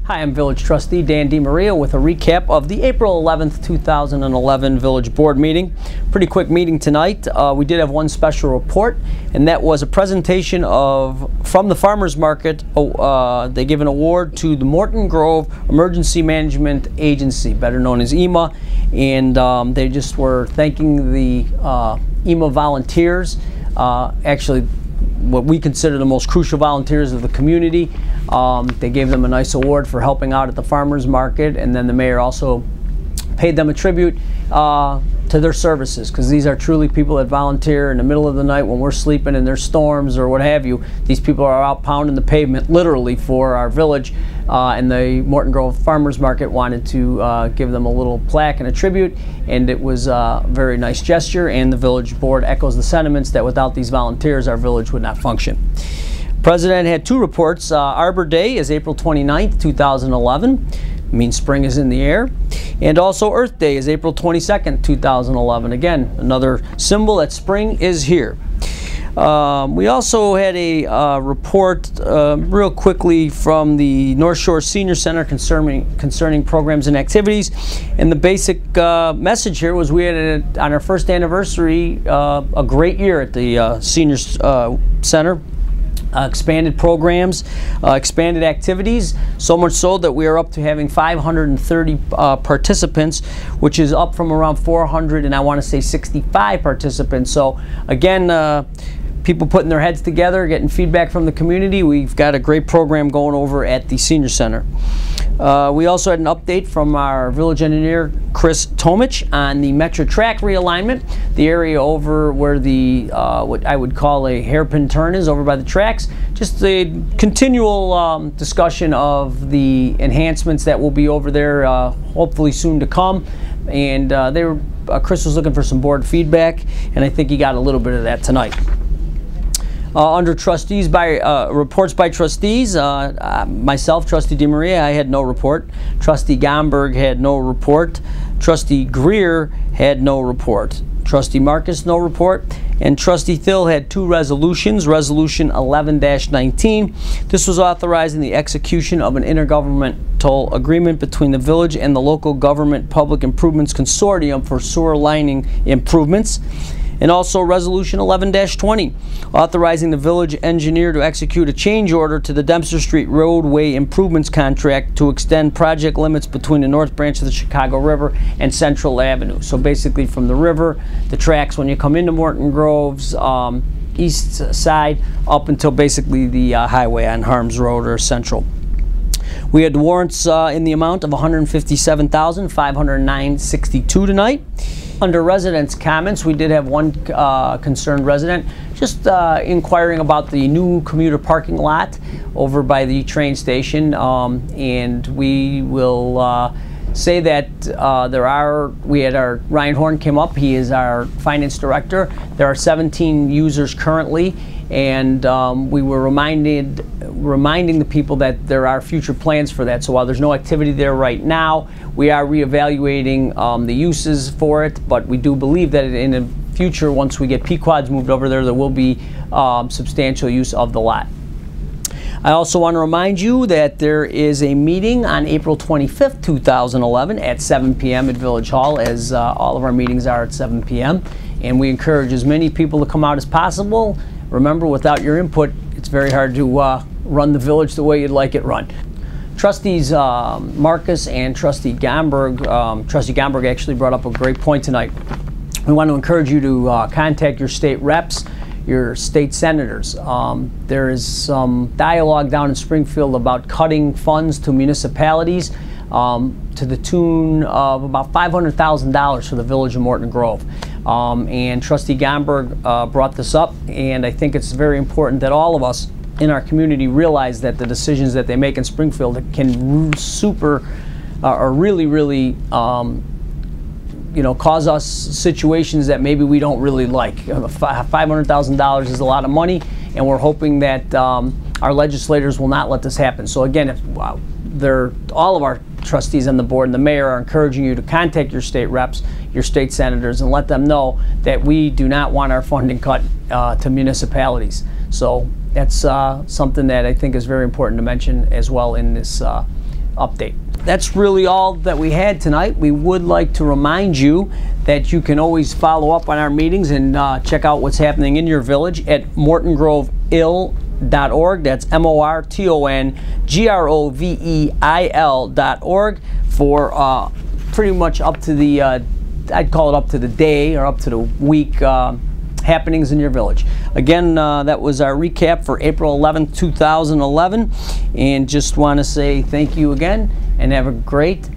Hi, I'm Village Trustee Dan DiMaria with a recap of the April 11th, 2011 Village Board meeting. Pretty quick meeting tonight. We did have one special report, and that was a presentation from the Farmers Market. They give an award to the Morton Grove Emergency Management Agency, better known as EMA, and they just were thanking the EMA volunteers, actually what we consider the most crucial volunteers of the community. They gave them a nice award for helping out at the farmers market, and then the mayor also paid them a tribute to their services, because these are truly people that volunteer in the middle of the night when we're sleeping and there's storms or what have you. These people are out pounding the pavement literally for our village, and the Morton Grove Farmers Market wanted to give them a little plaque and a tribute, and it was a very nice gesture, and the village board echoes the sentiments that without these volunteers our village would not function. President had two reports. Arbor Day is April 29th, 2011. Means spring is in the air. And also Earth Day is April 22nd, 2011. Again, another symbol that spring is here. We also had a report real quickly from the North Shore Senior Center concerning programs and activities. And the basic message here was we had, on our first anniversary, a great year at the Senior Center. Expanded programs, expanded activities, so much so that we are up to having 530 participants, which is up from around 400 and I want to say 65 participants. So again, people putting their heads together, getting feedback from the community. We've got a great program going over at the Senior Center. We also had an update from our village engineer, Chris Tomich, on the Metro track realignment. The area over where the what I would call a hairpin turn is, over by the tracks. Just a continual discussion of the enhancements that will be over there, hopefully soon to come. And Chris was looking for some board feedback, and I think he got a little bit of that tonight. Under trustees reports by trustees, myself, Trustee DiMaria, I had no report. Trustee Schoenberg had no report. Trustee Greer had no report. Trustee Marcus, no report. And Trustee Thill had two resolutions. Resolution 11-19. This was authorizing the execution of an intergovernmental agreement between the village and the local government public improvements consortium for sewer lining improvements. And also Resolution 11-20, authorizing the village engineer to execute a change order to the Dempster Street roadway improvements contract to extend project limits between the north branch of the Chicago River and Central Avenue. So basically from the river, the tracks when you come into Morton Grove's east side up until basically the highway on Harms Road or Central. We had warrants in the amount of $157,509.62 tonight. Under residents' comments, we did have one concerned resident just inquiring about the new commuter parking lot over by the train station, and we will say that we had our Ryan Horn came up. He is our finance director. There are 17 users currently, and we were reminding the people that there are future plans for that. So while there's no activity there right now, we are reevaluating the uses for it, but we do believe that in the future, once we get Pequods moved over there, there will be substantial use of the lot. I also want to remind you that there is a meeting on April 25th, 2011 at 7 p.m. at Village Hall, as all of our meetings are at 7 p.m. And we encourage as many people to come out as possible. Remember, without your input, it's very hard to run the village the way you'd like it run. Trustees Marcus and Trustee Schoenberg, Trustee Schoenberg actually brought up a great point tonight. We want to encourage you to contact your state reps, your state senators. There is some dialogue down in Springfield about cutting funds to municipalities to the tune of about $500,000 for the village of Morton Grove. And Trustee Schoenberg brought this up, and I think it's very important that all of us in our community realize that the decisions that they make in Springfield can really cause us situations that maybe we don't really like. $500,000 is a lot of money, and we're hoping that our legislators will not let this happen. So again, all of our trustees on the board and the mayor are encouraging you to contact your state reps, your state senators, and let them know that we do not want our funding cut to municipalities. So that's something that I think is very important to mention as well in this update. That's really all that we had tonight. We would like to remind you that you can always follow up on our meetings and check out what's happening in your village at mortongroveil.org. That's MortonGroveil.org for pretty much up to the, I'd call it up to the day or up to the week happenings in your village. Again, that was our recap for April 11th, 2011. And just want to say thank you again and have a great